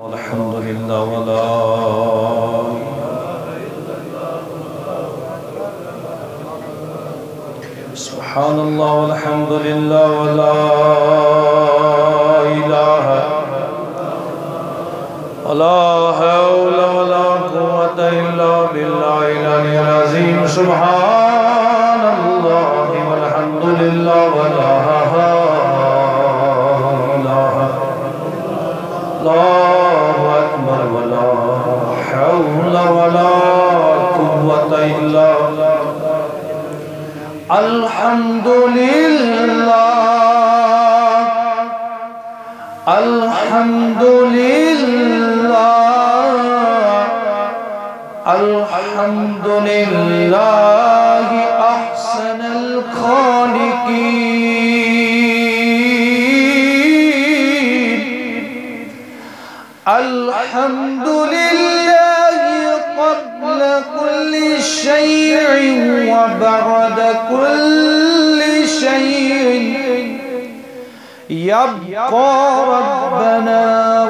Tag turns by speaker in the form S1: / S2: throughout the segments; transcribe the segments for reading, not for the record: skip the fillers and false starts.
S1: الحمد لله ولا سبحان الله والحمد لله ولا إله ولا حول ولا قوة إلا بالله العلي العظيم سبحان الله والحمد لله ولا الله أكبر ولا حول ولا قوة إلا الحمد لله الحمد لله الحمد لله أحسن الخالقين الحمد لله قبل كل شيء وبعد كل شيء يبقى ربنا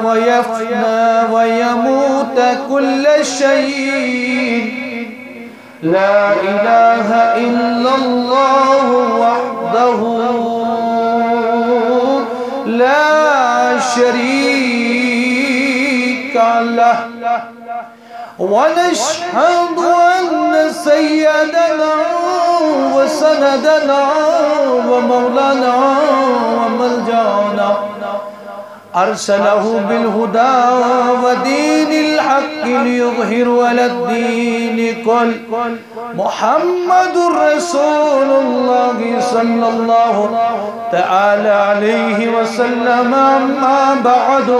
S1: ويفنى ويموت كل شيء لا إله إلا الله وحده لا شريك له ونشهد أن سيدنا وسندنا ومولانا وملجانا أرسله بالهدى ودين الحق ليظهر على الدين كله محمد رسول الله صلى الله تعالى عليه وسلم أما بعد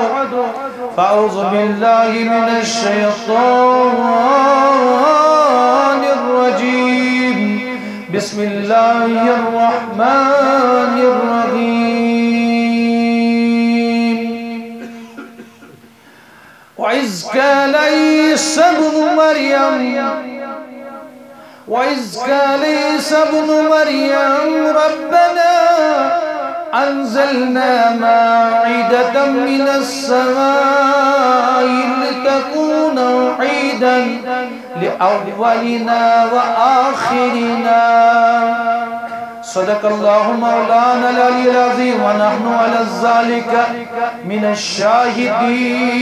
S1: فأعوذ بالله من الشيطان الرجيم بسم الله الرحمن الرحيم وإذ قال عيسى ابن مريم ربنا أنزلنا مائدة من السماء لتكون عيدا لأولنا وآخرنا صدق الله مولانا العلي العظيم ونحن على ذلك من الشاهدين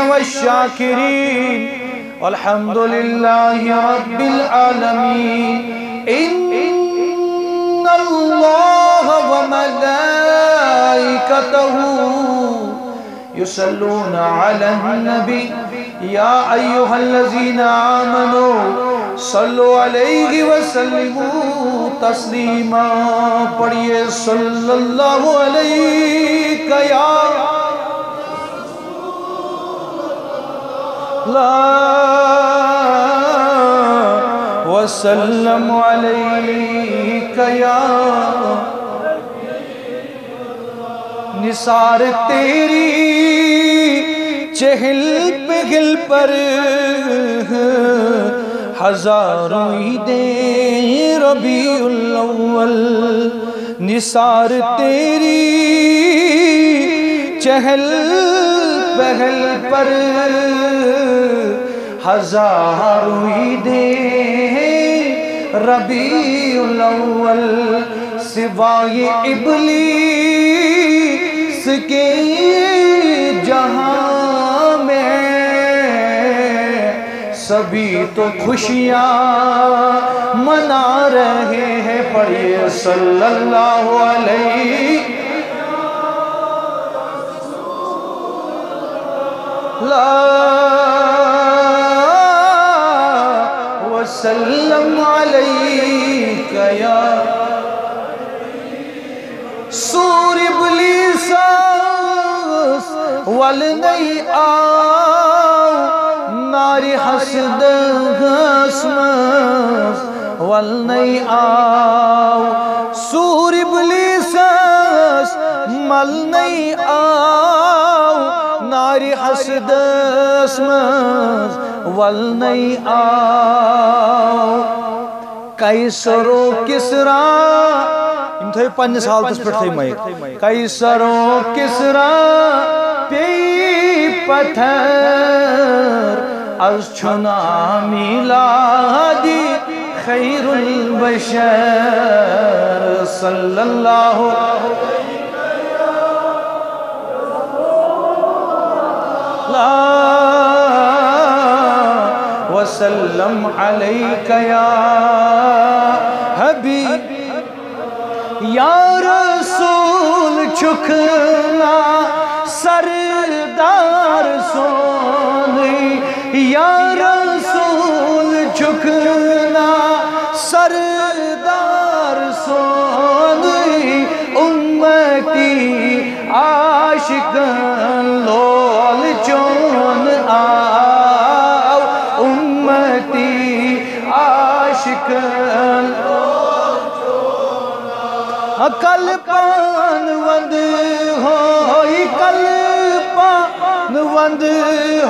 S1: والشاكرين والحمد لله رب العالمين إن الله وملائكته يصلون على النبي يا أيها الذين آمنوا صلوا عليه وسلموا تسليما پڑھئے صلی اللہ علیہ یا وسلم علیک یا نثار تیری چہل پہل پر ہزاروں عیدیں ربیع الاول نثار تیری چہل پہل پر ہزاروں عیدیں ربیع الاول سوائے ابلیس کے جہاں میں سبھی تو خوشیاں منا رہے ہیں پڑھئے صلی اللہ علیہ وسلم علیک یا سور ابلیس ولنی آو ناری حسد غسمس ولنی آو سور ابلیس ملنی آو ناری حسد غسمس ولنی آو قیصر و کسرا تھے پنس حالتس پہ تھے مائک قیصر و کسرا پی پتھر از چھنا میلادی خیر البشر صلی اللہ وسلم علیک یا حبیب یا رسول چکنا سردار سونی یا رسول چکنا سردار سونی امتی عاشقان لول چون آو امتی عاشقان کل پان وند ہوئی کل پان وند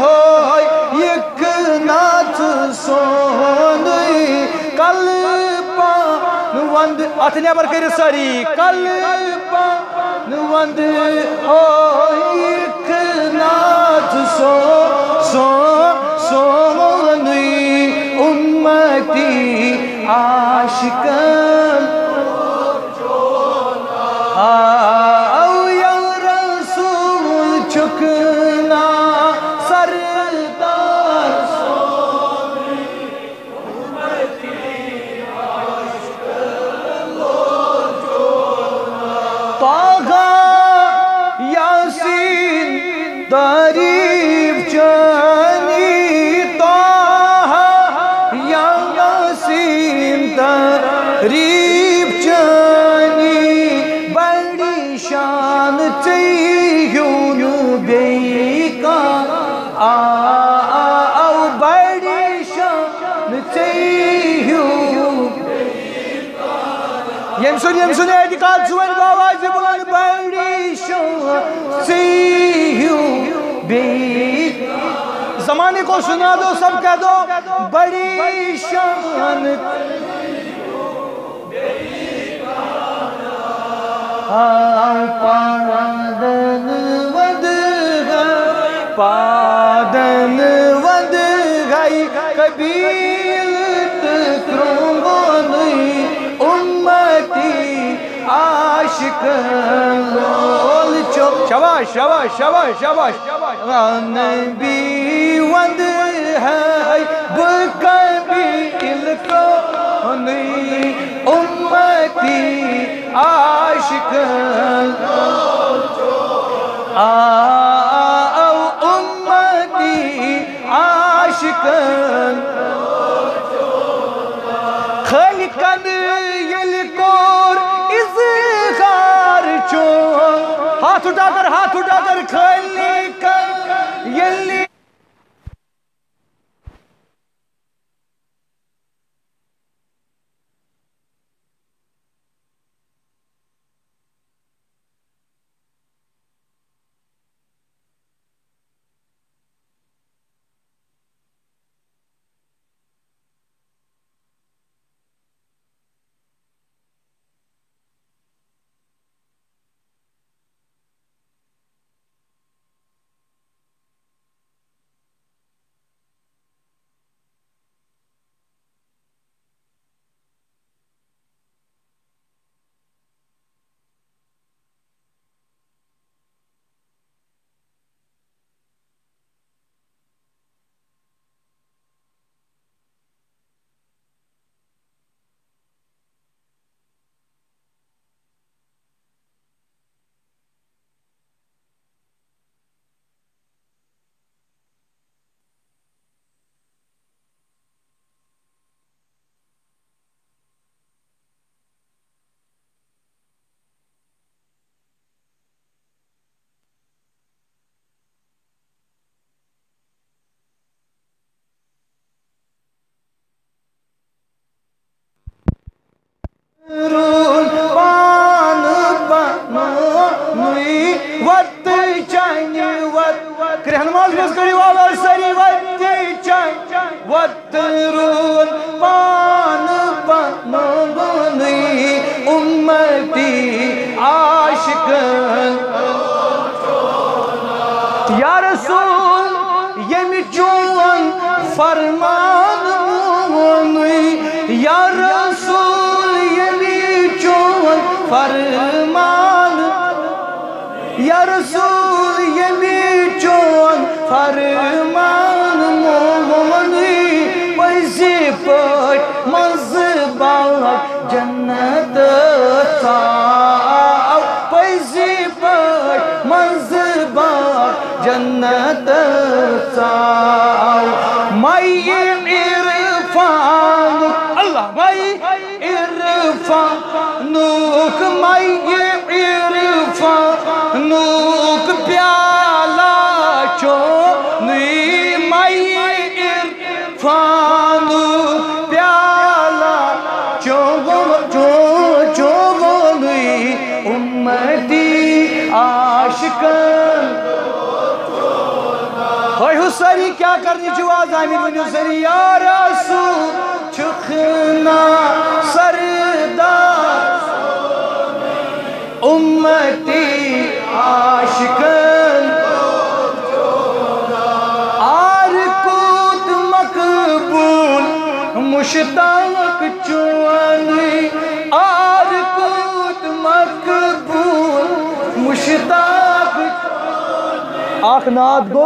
S1: ہوئی یک نات سونی کل پان وند اتھ نیبر کری ساری کل پان وند ہوئی یک نات سونی امتی عاشقان او یا رسول چکنا سردار سونی امتی عاشقان طاغا یاسین دریف چانی طاہا یاسین دریف چانی شان چیہون بیکا او بڑی شان چیہون یم سن اعتقاد سوین باواز بلان بڑی شان چیہون بیکا زمانے کو سنا دو سب کہہ دو بڑی شان پادن ود گئی قبیلت کرونی امتی عاشقان لول چون شاباش شاباش شاباش شاباش نبی ود ہے بقبیل کرونی امتی عاشقان او امتی عاشقان خلقن یل کور اظہار چون ہاتھ اٹھا کر خلقن یل یا رسول چون فرمان مونی یا رسول یمی چون فرمان یا رسول یمی چون فرمان مونی پیسی پٹ مزباق جنت ساو پیسی پٹ مزباق جنت ساو مائی عرفان اللہ مائی عرفانوک مائی عرفانوک پیالا چونی مائی عرفانوک پیالا چونی امتی عاشقن ہوئی حسری کیا کرنی جواز آمین ونی حسری یا رسول چکھنا سردار امتی عاشقن آرکوت مقبول مشتاق چونی آرکوت مقبول مشتاق آخ نات گو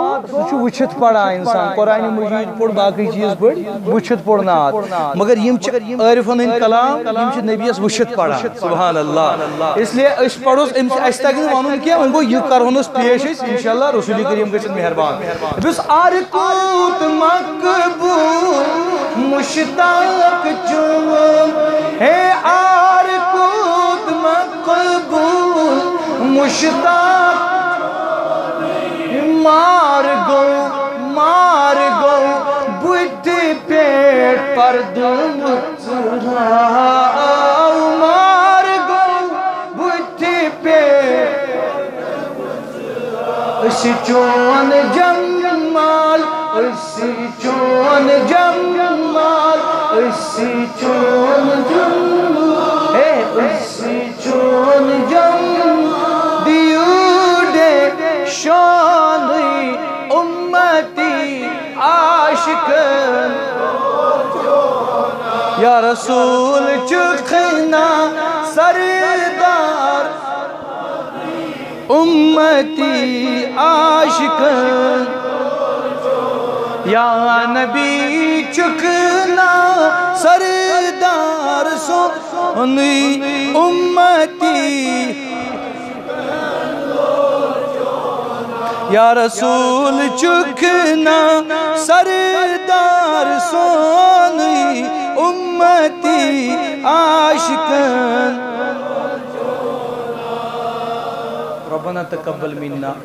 S1: سو وچھت پڑا انسان قرآن مجید پڑھ باقی چیز پڑھ وچھت پڑھ نات مگر یم عارفن ہند کلام یم نبیس وچھت پڑا سبحان اللہ اس لیے اس پڑھوس اس تک ونن کیا ون گو یہ کرہونس پیش انشاءاللہ رسول کریم گژھن مہربان بس آرکوت مقبول مشتاق چون ہے آرکوت مقبول مشتاق مار گو بُدھ پیٹ پر دم چڑھاؤ مار گو بُدھ پیٹ اسی چون جمال اسی چون جمال اسی چون جمال اسی چون جمال دیوڈے شانی امتی عاشقن یا رسول چکھنا سردار امتی عاشقن یا نبی چکھنا سردار سونی امتی یا رسول چکھنا سردار سونی امتی عاشقن ربنا تقبل منا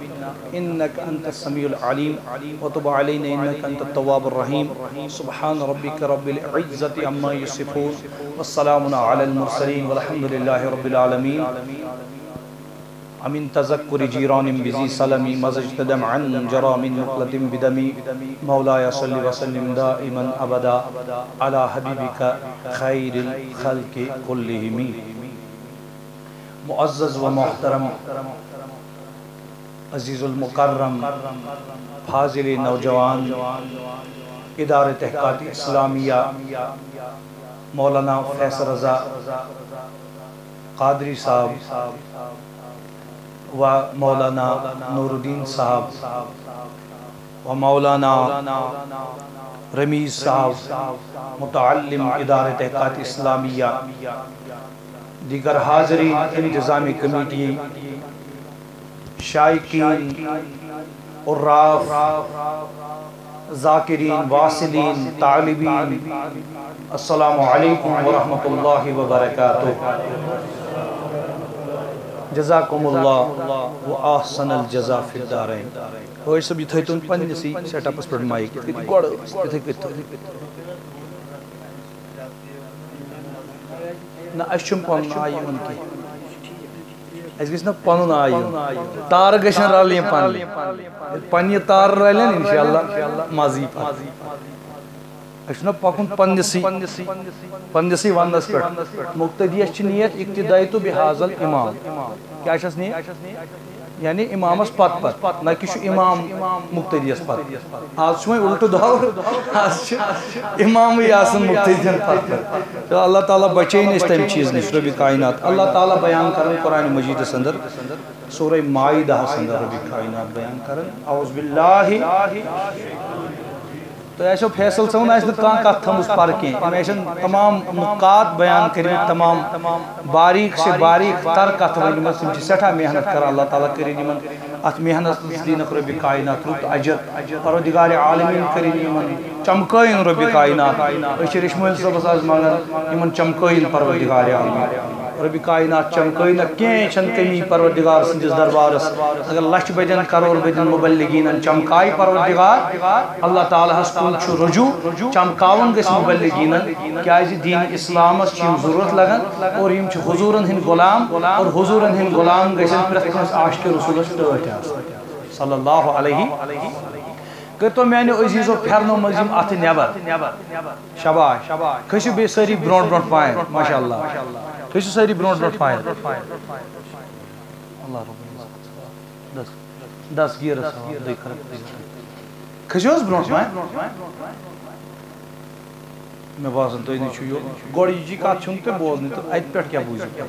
S1: انك انت السميع العليم وتب علينا انك انت التواب الرحيم سبحان ربك رب العزة عما يصفون والسلام على المرسلين والحمد لله رب العالمين امین تذکر جیران بزی سلمی مزجت دمعا جرا من نقلت بدمی مولایا صلی وسلم دائما ابدا على حبیبک خیر الخلق کلہم معزز و محترم عزیز المکرم فاضل نوجوان ادارہ تحقیقات اسلامیہ مولانا فیصل رضا قادری صاحب و مولانا نور الدین صاحب و مولانا رمیز صاحب متعلم ادارہ تحقیقات اسلامیہ دیگر حاضرین انتظامی کمیٹی شائقین عراف ذاکرین واصلین طالبین السلام علیکم ورحمۃ اللہ وبرکاتہ جزاکم اللہ و احسن الجزا فی الدارین ہوئی سب یہ تھیتون پنجسی سیٹ اپس پر مائک گوڑ نا اشم پانن آئی ان کی اس گیس نا پانن آئی تار گشن رالیں پانی تار رالیں انشاءاللہ ماضی پر اشنا پاکن پندسی واندس پر مقتدیش چی نیت اقتدائی تو بحاظ الامام کیا شس نیت یعنی امامس پت نہ کہ امام مقتدیس پت آج الٹو دور آج امام آسن مقتدین پت تو اللہ تعالیٰ بچین اس تم چیز نش رب کائنات اللہ تعالیٰ بیان کرن قرآن مجید اندر سورہ مائدہ اندر رب کائنات بیان کرن اعوذ باللہ تو ایسو فیصل صاحب ایسے کان کات تھمس پارکیں ایسے تمام نکات بیان کریں تمام باریک سے باریک تر کات ونمن سم سٹھا محنت کر اللہ تعالیٰ کریں یمن ات محنت دینک رب کائنات رت اجر پروردگار عالمین کریں یمن چمکائن رب کائنات اچھ رشمل صاحب آز مانگن یمن چمکائن پروردگار عالمین رب کائنات چمکائن کیں چھن کمی پروردگار سندس دربارس اگر لچھ بدن کروڑ بدن مبلغین چمکائی پروردگار اللہ تعالیٰ ہس کن چھ رجوع چمکاون گس مبلغین کیازِ دین اسلامس چھ ضرورت لگن اور یم چھ حضورن ہن غلام اور حضورن ہن غلام گسن پرت کنس عاشق رسولس ٹوٹ صلی اللہ علیہ کرتو میانو عزیزو پھرنو مزیم ات نیبر شاباش کھسو بے ساری برونٹ برونٹ پائن ماشاءاللہ کھسو ساری برونٹ برونٹ پائن اللہ رب دس گیرس کھسو برونٹ پائن میں باسن تو نہیں چھو گوڑی جی کا چھنتے بولنے تو ایت پیٹ کیا بوزی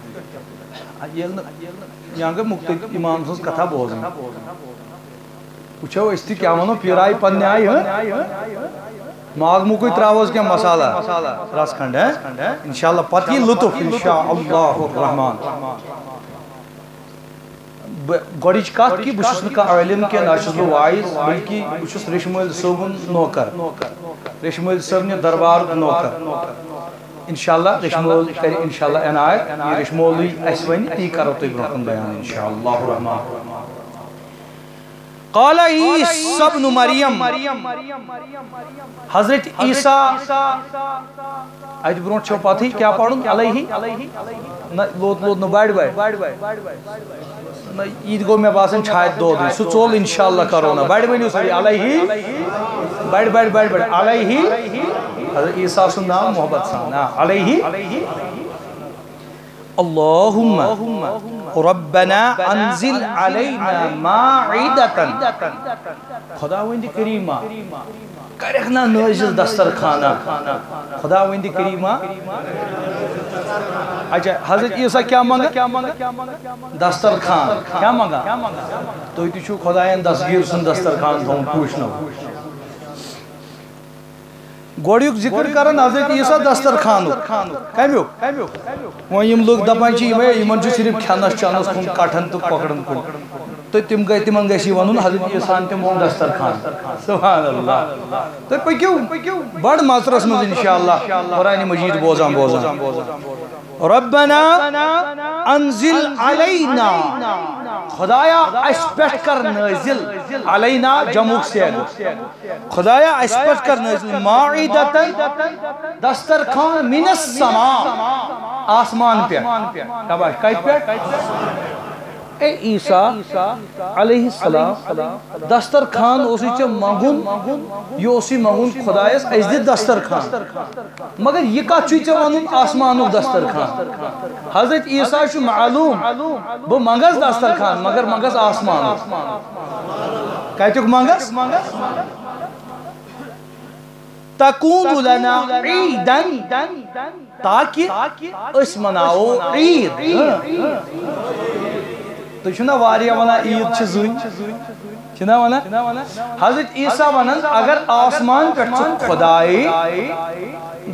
S1: یہاں کے مختلف امام سنس کتھا بولنے پوچھو اس تی کیا منو پیرائی پننے آئی ہیں ماغمو کوئی تراوز کیا مسالہ راس کھنڈ ہے انشاءاللہ پتی لطف انشاءاللہ الرحمن گوڑیچ کات کی بشس نکا علم کے ناشز و وائز بلکہ بشس رشمل صوبن نوکر رشمل صوبن دربار نوکر انشاءاللہ رشمل کری انشاءاللہ عنایت یہ رشمولی اسوین تی کرو تو برکن بیان انشاءاللہ الرحمن قال عیسیٰ ابن مریم حضرت عیسیٰ آج برونٹ چھو پاتی کیا پڑھوں علیہ لوت نو باڑ عید گو میں باسن چھائد دو دی سو چول انشاءاللہ کرونا باڑ بینیو ساری علیہ باڑ علیہ حضرت عیسیٰ سن نام محبت سن علیہ اللہم ربنا انزل علینا ماعدتا خداوند کریمہ کرکنا نازل دسترخانہ خداوند کریمہ اچھا حضرت عیسیٰ کیا مانگا دسترخان کیا مانگا تو یہ چھو خدایان دستگیر سن دسترخان تھون پوچھنا گوڑیوک ذکر کرن حضرت عیسیٰ دسترخانو کمیو وہاں یم لوگ دپان چی یمن جو صرف کھانس چانس کن کٹھن تو پکڑن کن تو تمن گیسی ونن حضرت عیسیٰ تم وون دسترخان سبحان اللہ تو پکیو بڑ ماترس مز انشاءاللہ قرآن مجید بوزان ربنا انزل علینا خدایا اس پیٹ کر نازل علینا جمع سید خدایا اس پیٹ کر نازل ماعدتا دسترخان من السماء آسمان پہ تباش کائت پہ اے عیسیٰ علیہ السلام دسترخان اسی چا مانگون یہ اسی مانگون خدایس ایز دی دسترخان مگر یہ کا چوی چا ونون آسمانو دسترخان حضرت عیسیٰ شو معلوم وہ مانگس دسترخان مگر مانگس آسمانو کہتے ہو مانگس تکون لنا عیدن تاکہ اس مناؤ عید تو چھنا واریا ونا عید چھ زوئی چھنا ونا حضرت عیسیٰ ونن اگر آسمان پر چھ خدائی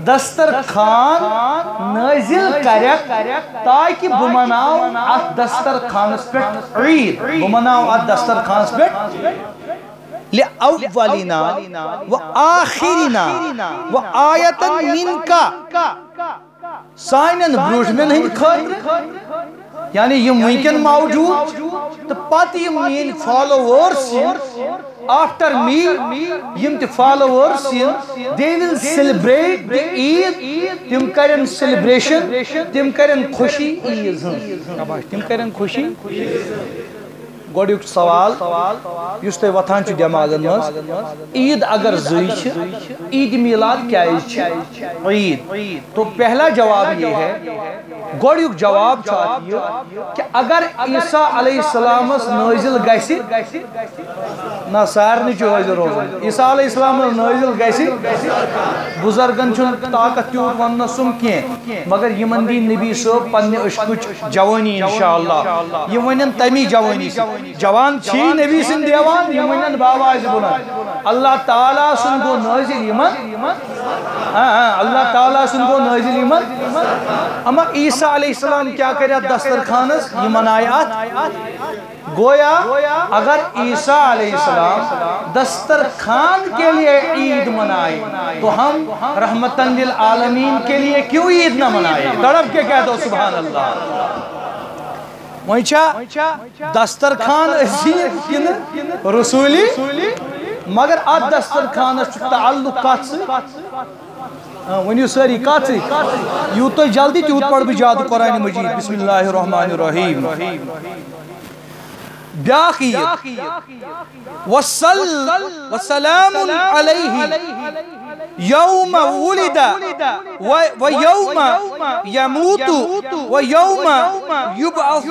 S1: دسترخان نازل کرک تاکہ بمناو ات دسترخانس پر عید بمناو ات دسترخانس پر لأولنا وآخرنا وآیتا منکا سائنن بروشمن ہند خاطر یعنی یہ ممکن موجود تو پتہ یہ مین فالوورز after me یم تی followers they will celebrate the Eid تم کرن celebration تم کرن خوشی عید تم کرن خوشی گوڑیُک سوال یُس تۄہہِ وۄتھان چھُ دٮ۪ماغن منٛز عید اگر زٕے چھِ عید میلاد کیٛازِ چھِ عید تو پہلا جواب یہ ہے گوڑیُک جواب چھُ اتھ یہِ کہ اگر عیسیٰ علیہ السلام نٲزِل گژھِ نہ سارنٕے چھُ حٲضِر روزان عیسیٰ علیہ السلام نٲزِل گژھِ بُزرگن چھُنہٕ طاقت تیوٗت وننس سُم کینٛہہ مگر یِمن دی نبی صٲب پننہِ عشقٕچ جوٲنی انشاءاللہ یِم ونن تمی جوٲنی سۭتۍ جوان چھی نبی سٕنٛدۍ دیوان یِم ونن باواز بلند اللہ تعالیٰ سُنٛد گوٚو نٲزِل یِمن اللہ تعالیٰ سُنٛد گوٚو نٲزِل یِمن اما عیسیٰ علیہ السلام کیا کرِ اتھ دسترخانس یہِ منایہِ اتھ گویا اگر عیسیٰ علیہ السلام دسترخوان کے لیے عید منائے تو ہم رحمتاً للعالمین کے لیے کیوں عید نہ منائے تڑپ کے کہہ دو سبحان اللہ وہی دسترخوان رسولی مگر ات دسترخانس تعلق کت ونیو ساری کت یوت جلدی تیوت پڑھ بہ زیادہ قرآن مجید بسم اللہ الرحمن الرحیم بیاقی وسلام علیہ یوم ولد ویوم یموت ویوم یبعث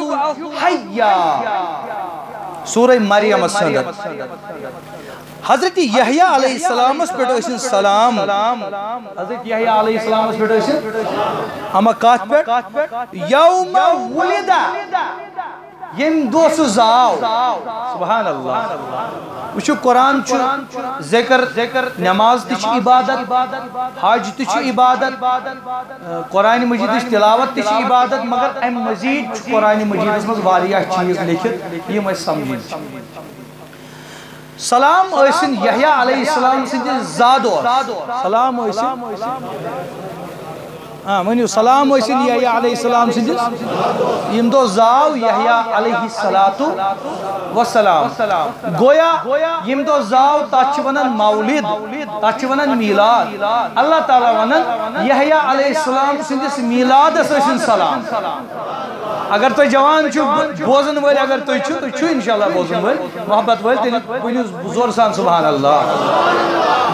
S1: حیا سورہ مریم الصدر حضرت یحییٰ علیہ السلام پہ سلام حضرت یحییٰ علیہ السلام پہ اما کات پہ یوم ولد یم دو سو زاو سبحان اللہ وچو قرآن چھ ذکر نماز تچ عبادت حج تچ عبادت قرآن مجید تلاوت تچ عبادت مگر ام مزید قرآن مجید مز واریاہ چیز لکھت یم اس سمجھین سلام ٲسِن یحییٰ علیہ السلام سٕنٛدِس زادو سلام ٲسِن ونیو سلام ٲسِن یحییٰ علیہ السلام سٕنٛدِس یم دو زاو یحییٰ علیہ السلام گویا یم دو زاو تتھ چھِ ونان مولد تتھ چھِ ونان میلاد اللہ تعالیٰ ونان یحییٰ علیہ السلام سٕنٛدِس میلادس ٲسِن سلام اگر تُہۍ جوان چھُو بوزن وٲلۍ اگر تُہۍ چھُو انشاءاللہ بوزن وٲلۍ محبت وٲلۍ تیٚلہِ ؤنِو زور سان سبحان اللہ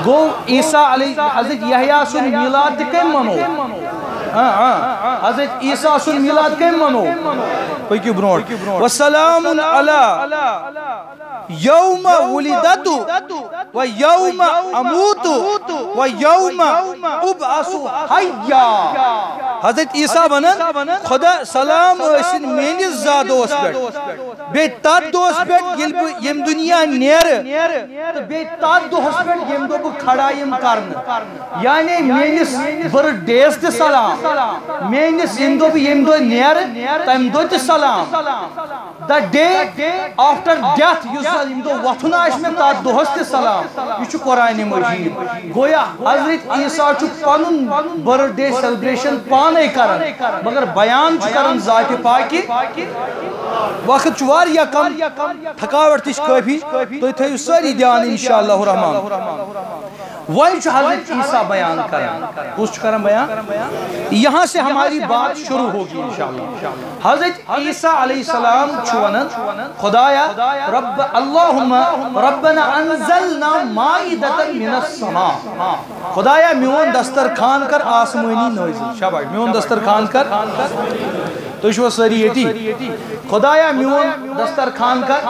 S1: گوٚو عیسیٰ علیہ حضرت یحییٰ سُنٛد میلاد تہِ کٔمۍ منوو حضرت عیسیٰ سُنٛد میلاد کٔمۍ منوو پٔکِو برونٛٹھ وسلام علی یوم ولدت ویوم اموت ویوم ابعث حیا حضرت عیسیٰ ونان خدا سلام ٲسِن میٲنِس زادوس پٮ۪ٹھ بیٚیہِ تتھ دۄہس پٮ۪ٹھ ییٚلہِ بہٕ ییٚمہِ دُنیا نیرٕ تہٕ بیٚیہِ تتھ دۄہس پٮ۪ٹھ ییٚمہِ دۄہ بہٕ کھڑا یِم کرنہٕ یعنی میٲنِس برتھ ڈیس تہِ سلام میٲنِس ییٚمہِ دۄہ بہٕ ییٚمہِ دۄہ نیرٕ تمہِ دۄہ تہِ سلام the day after death یُس ییٚمہِ دۄہ وۄتھُن آسہِ مےٚ تتھ دۄہس تہِ سلام یہِ چھُ قرآنِ مجیٖد گویا حضرت عیسیٰ چھُ پنُن برتھ ڈے سیلبریشن پانے کران مگر بیان چھُ کران ذاتِ پاکہِ وقت چھُ واریاہ کم تھکاوٹ تہِ چھِ کٲفی تُہۍ تھٲیِو سٲری دھیان انشاءاللہ الرحمن وہی چھُ حضرت عیسیٰ بیان کران کُس چھُ کران بیان یہاں سے ہماری بات شروع ہوگی انشاءاللہ حضرت عیسیٰ علیہ السلام چھُ ونان خدایا رب اللہم ربنا انزلنا مائدۃ من السماء خدایا میون دسترخوان کر آسمانی نازل شاباش میون دسترخوان کر تُہۍ چھِوا سٲری ییٚتی خدایا میون دسترخوان کر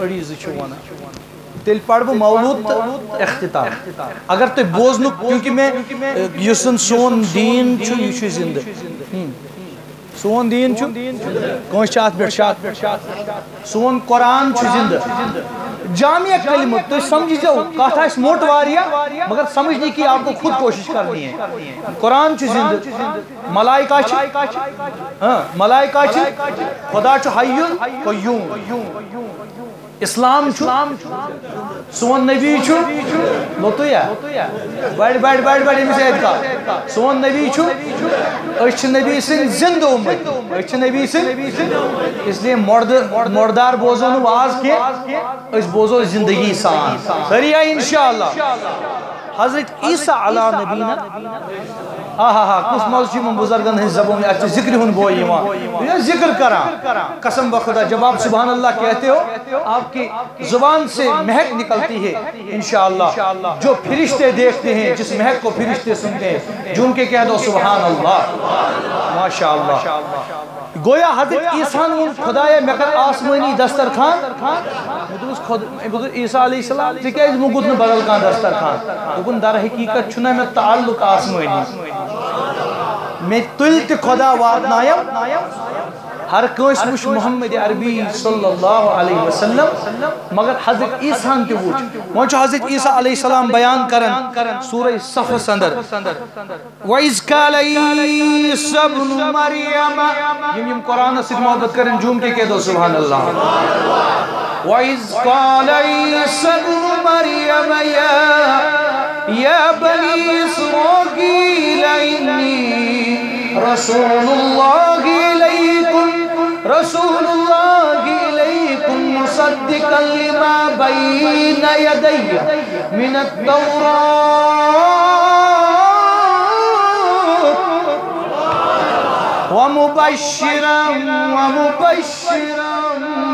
S1: أڑی زٕ چھِ ونان تیل پڑھ بہ مولود تو اختتام اگر تو بوزنک کیونکہ میں یس سون دین چھو یہ چھو زندہ سون دین چھو کونس چاہت بیٹھ سون قرآن چھو زندہ جامعہ کلمہ تو سمجھ جاؤ کہتا ہے موٹ واریا مگر سمجھنے کی آپ کو خود کوشش کرنی ہے قرآن چھو زندہ ملائکہ چھو خدا چھو حیون قیوم اسلام چھو سون نبی چھو لوتو یا بڑھ امیس عید کا سون نبی چھو اچھ نبی سن زند امت اچھ نبی سن اس لیے مردار بوزو نو واز کے اس بوزو زندگی سان سریعہ انشاءاللہ حضرت عیسیٰ علیہ نبینا کس موضوع میں بزرگن ہن زبان میں اچھے ذکر ہن بوئی یہ ذکر کرا قسم بخدا جب آپ سبحان اللہ کہتے ہو آپ کی زبان سے مہک نکلتی ہے انشاءاللہ جو فرشتے دیکھتے ہیں جس مہک کو فرشتے سنتے ہیں جو ان کے کہہ دو سبحان اللہ ماشاءاللہ گویا حضرت عیسیٰ نے خدای مگر آسمانی دسترخان عیسیٰ علیہ السلام تکیز مگت بدل کان دسترخان دکن در حقیقت چھنا میں تعلق آسمانی میں تلت خدا واتنایم ہر کنس وچ محمد عربی صلی اللہ علیہ وسلم مگر حضرت عیسیٰ تے وچ وچ حضرت عیسیٰ علیہ السلام بیان کرن سورہ صف اندر وَإِذْ قَالَ عِيسَى ابْنُ مَرْيَمَ یم قرآن سے محبت کرن جوم کے کہہ دو سبحان اللہ وَإِذْ قَالَ عِيسَى ابْنُ مَرْيَمَ يَا بَنِي إِسْرَائِيلَ إِنِّي رَسُولُ اللَّهِ رسول اللہ علیکم مصدقا لما بین یدی من التوراة ومبشرا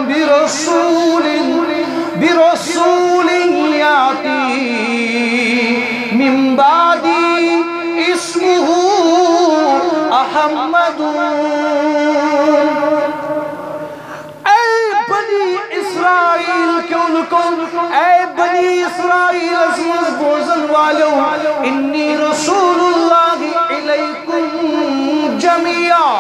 S1: برسول یاتی من بعدی اسمہ احمد اے بنی اسرائیل اسمز بوزن والو انی رسول اللہ علیکم جميعا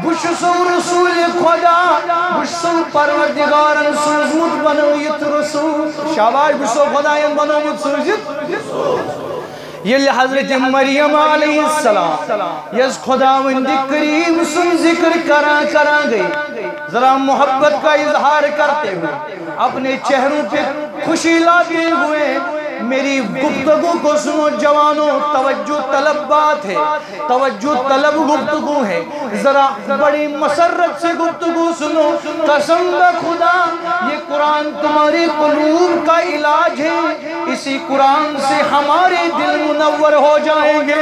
S1: بشسو رسول خدا بشسو پروردگارن سوزمت بنویت رسول شاباش بشسو خدایان بنویت سوزت یہ حضرت مریم علیہ السلام یز خداوند کریم سن ذکر کرا گئی ذرا محبت کا اظہار کرتے ہوئے اپنے چہروں پہ خوشی لاتے ہوئے میری گفتگو کو سنو جوانوں توجہ طلب بات ہے توجہ طلب گفتگو ہے ذرا بڑی مسرت سے گفتگو سنو قسم خدا یہ قرآن تمہارے قلوب کا علاج ہے اسی قرآن سے ہمارے دل منور ہو جائیں گے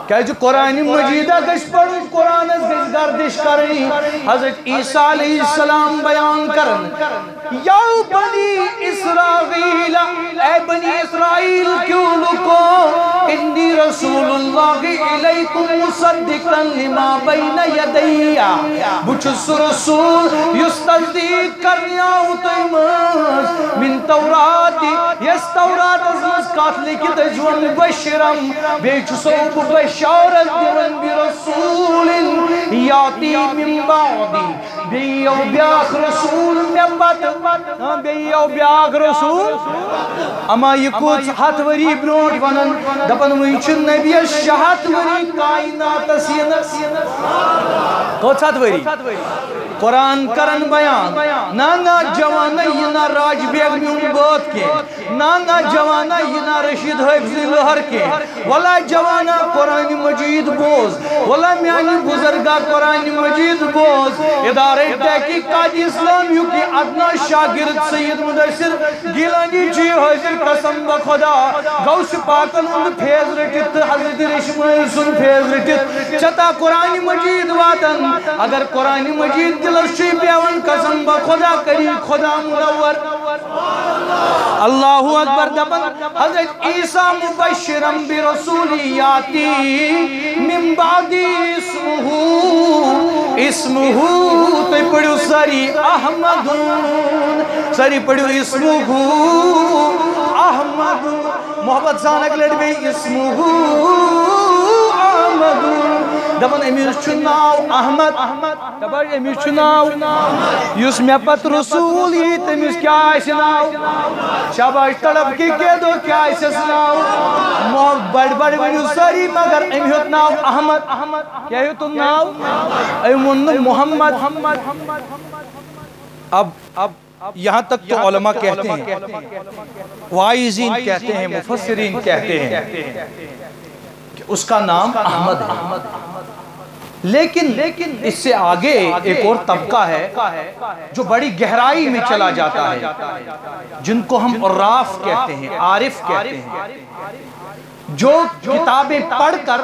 S1: کہ جو قرآن مجیدہ گش پڑھ قرآن از گش گردش کرنی حضرت عیسیٰ علیہ السلام بیان کرن یا بنی اسرائیل اے بنی اسرائیل کیوں لکو انی رسول اللہ علیکم مصدقا لما بین یدیا بچس رسول یس تصدیق کرنیا ہوتیمز من توراتی یس تورات از مزکات لکت جو مبشرم بیچسو بشارت دیون برسول یاتی من بعدی بیو بیاخ رسول من بعد بیو بیاخ رسول اما یہ کچھ ہاتھ وری برونٹ ونن دپن ویچ نبی شہات وری کائنات سینس کچھ ہاتھ وری قرآن کرن بیان نانا جوانا یہ نا راج بیگ میون بات کے نانا جوانا یہ نا رشید حفظ لہر کے ولا جوانا قرآن مجید بوز ولا میانی بزرگا قرآن مجید بوز ادارہ تحقیقات اسلامیوں کی ادنا شاگرد سید مدرسر گیلانی جی حضر قسم بخدا غوث پاکن ان فیض رٹت حضرت رشمائل سن فیض رٹت چتا قرآن مجید واتن اگر قرآن مجید دلرشی بیون قسم بخدا کریم خدا منور اللہ اکبر دبن حضرت عیسیٰ مبشرم برسولیاتی من بعدی اسمہو تو پڑھو سری احمدون سری پڑھو اسمہو احمدون محبت زانک لڑ بھی اسمہو احمدون دبن امیر چناو احمد دبن امیر چناو یس میں پت رسول ہی تمیز کیا ایسی ناو شاباش تڑپ کی کہہ دو کیا ایسی ناو بڑ بڑ ونیو ساری مگر امیت ناو احمد کیا ہے تم ناو ایمون محمد اب یہاں تک تو علماء کہتے ہیں وائزین کہتے ہیں مفسرین کہتے ہیں کہ اس کا نام احمد ہے لیکن اس سے آگے ایک اور طبقہ ہے جو بڑی گہرائی میں چلا جاتا ہے جن کو ہم عراف کہتے ہیں عارف کہتے ہیں جو کتابیں پڑھ کر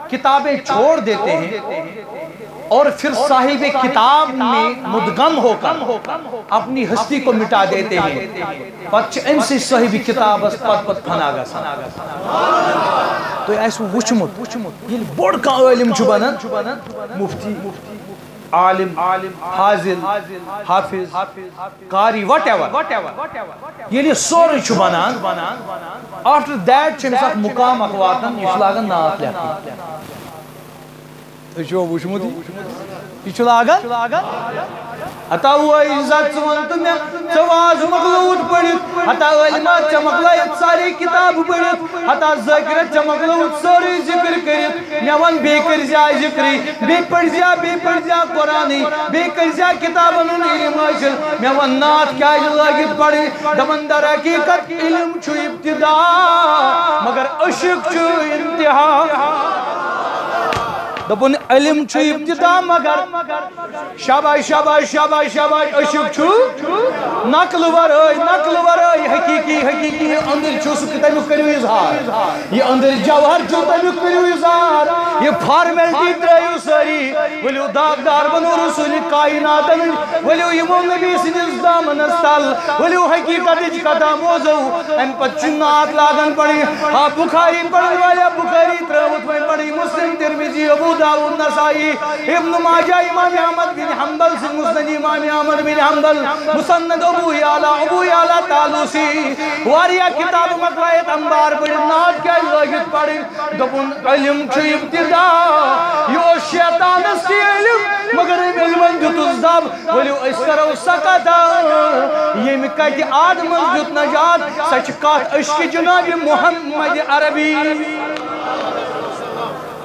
S1: کتابیں چھوڑ دیتے ہیں اور پھر صاحب کتاب میں مدغم ہو کر اپنی ہستی کو مٹا دیتے ہیں پتہ امسی صاحب کتاب اس پت پھنا گژھان تو ایسو وچمت یہ بوڑ کا عالم چھُ بنان مفتی عالم حاضل حافظ قاری whatever یہ سورے چھُ بنان after that چھِ أمِس اکھ مقام اکھ واتان یہ چھُ لاگان نعت لیکھُن تُہۍ چھُوا وُچھمُت یہ چھُ لاگان ہتا وہ عزت ون تو میں ژواز مکلوت پڑھت ہتا علمات ژےٚ مکلٲیِتھ ساری کتاب پڑھت ہتا ذاکرت ژےٚ مکلوت سورُے ذکر کٔرِتھ مےٚ ون بیٚیہِ کٔرزیا ذکرٕے بیٚیہِ پٔرزیا قرآنٕے بیٚیہِ کٔرزیا کتابن ہُنٛد علم حٲصِل مےٚ ون نعت کیازِ لٲگِتھ پڑھٕنۍ دپان در حقیقت علم چھُ ابتدا مگر عشق چھُ انتہا دپن علم چھُ ابتدا مگر شاباش شاباش شاباش شاباش عشق چھُ نقل ورٲے حقیقی اندر چھُ سُہ تمیُک کٔرِو اظہار یہ اندر جوہر چھُ تمیُک کٔرِو اظہار یہ فارمیلٹی ترٲیِو سٲری ؤلِو داغدار بنو رسول کائناتن ؤلِو یِمو نبی سٕنٛدِس دامنس تل ؤلِو حقیقتٕچ کتھا بوزو امہِ پتہٕ چھُ نعت لاگان پڑھٕنۍ ہا بخاری پڑھن والا بخاری ترٲوٕتھ وۄنۍ پڑھٕنۍ مسلم ترمذی ابو داؤد نسائی ابن ماجہ امام احمد بن حنبل سے مسند امام احمد بن حنبل مسند ابو یعلا طالوسی واریا کتاب مکلائیت انبار پڑھ نعت کیا لگت پڑھ دپن علم چھُ ابتدا یہ اوس شیطانس تہِ علم مگر علمن دیُتُس دب ؤلِو أسۍ کرو سۄ کتھا ییٚمہِ کتہِ آدمس دیُت نجات سۄ چھِ کتھ عشقِ جناب محمد عربی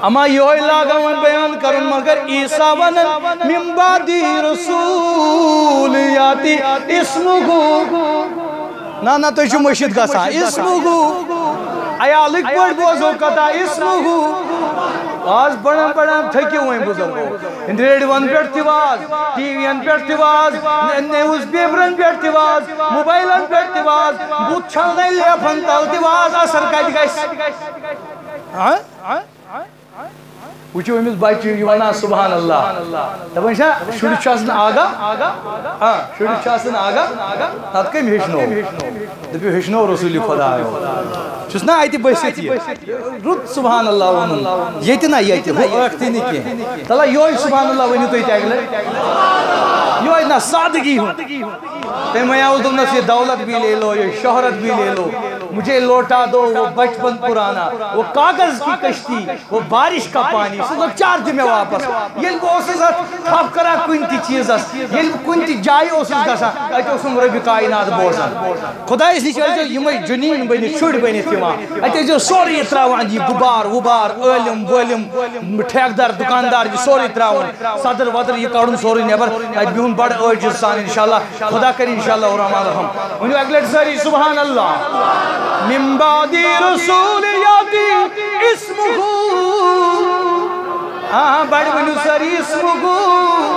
S1: اما یہ لاگان بیان کرن مگر عیسیٰ ونن من بعدی رسول یاتی اسمہو نا تو چھو مشید گژھان اسمہو عیالک پٲٹھۍ بوزو کتھا اسمہو آز پڑھان تھٔکِو وۄنۍ بُزرگو ریڈیوَن پٮ۪ٹھ تہِ واز ٹی وِین پٮ۪ٹھ تہِ واز نِوٕز پیپرن پٮ۪ٹھ تہِ واز موبایلن پٮ۪ٹھ تہِ واز بُتھ چھلنَے لیفن تل تہِ واز اثر کتہِ گژھِ وچو امس بچہ یہ ونان سبحان اللہ دپان چھا شُرِس چھُ آسان آگاہ شُرِس چھُ آسان آگاہ تتھ کٔمۍ ہیٚچھنو دپیو ہیٚچھنو رسول خۄدایو چھُس نا اتہِ بٔسِتھ یہ رُت سبحان اللہ ونُن ییٚتہِ نا ییٚتہِ ہُہ ٲکھتٕے نہٕ کینٛہہ تلا یہوے سبحان اللہ ؤنِو تُہۍ تہِ اکہِ لٹہِ یہوے نا سادگی ہُنٛد تٔمۍ وَنیٛاوُس دوٚپنَس یہ دولت بھی لے لو یہ شہرت بھی لے لو مجھے لوٹا دو وہ بچپن پرانا وہ کاغذ کی کشتی وہ بارش کا پانی سُہ لۄکچار دِ مےٚ واپس ییٚلہِ بہٕ اوسُس اتھ تھپھ کران کُنہِ تہِ چیٖزس ییٚلہِ بہٕ کُنہِ تہِ جایہِ اوسُس گژھان اتہِ اوسُم رۄبہِ کائنات بوزان خۄدایس نِش ٲسۍزیو یِمے جُنیٖن بٔنِتھ شُرۍ بٔنِتھ یِوان اتہِ ٲسۍزیو سورُے تراوان یہِ غُبار وُبار عٲلِم وٲلِم ٹھیکدر دُکاندار یہِ سورُے تراوُن صدر ودر یہِ کڑُن سورُے نٮ۪بر اتہِ بِہُن بڑٕ عٲجِز سان انشاءاللہ خدا کرِ انشاءاللہ الرحمن الرحیم ؤنِو اکہِ لٹہِ سٲری سبحان اللہ من بعد رسول یاتی اسمہو بڑ ؤنِو سٲری اسمہو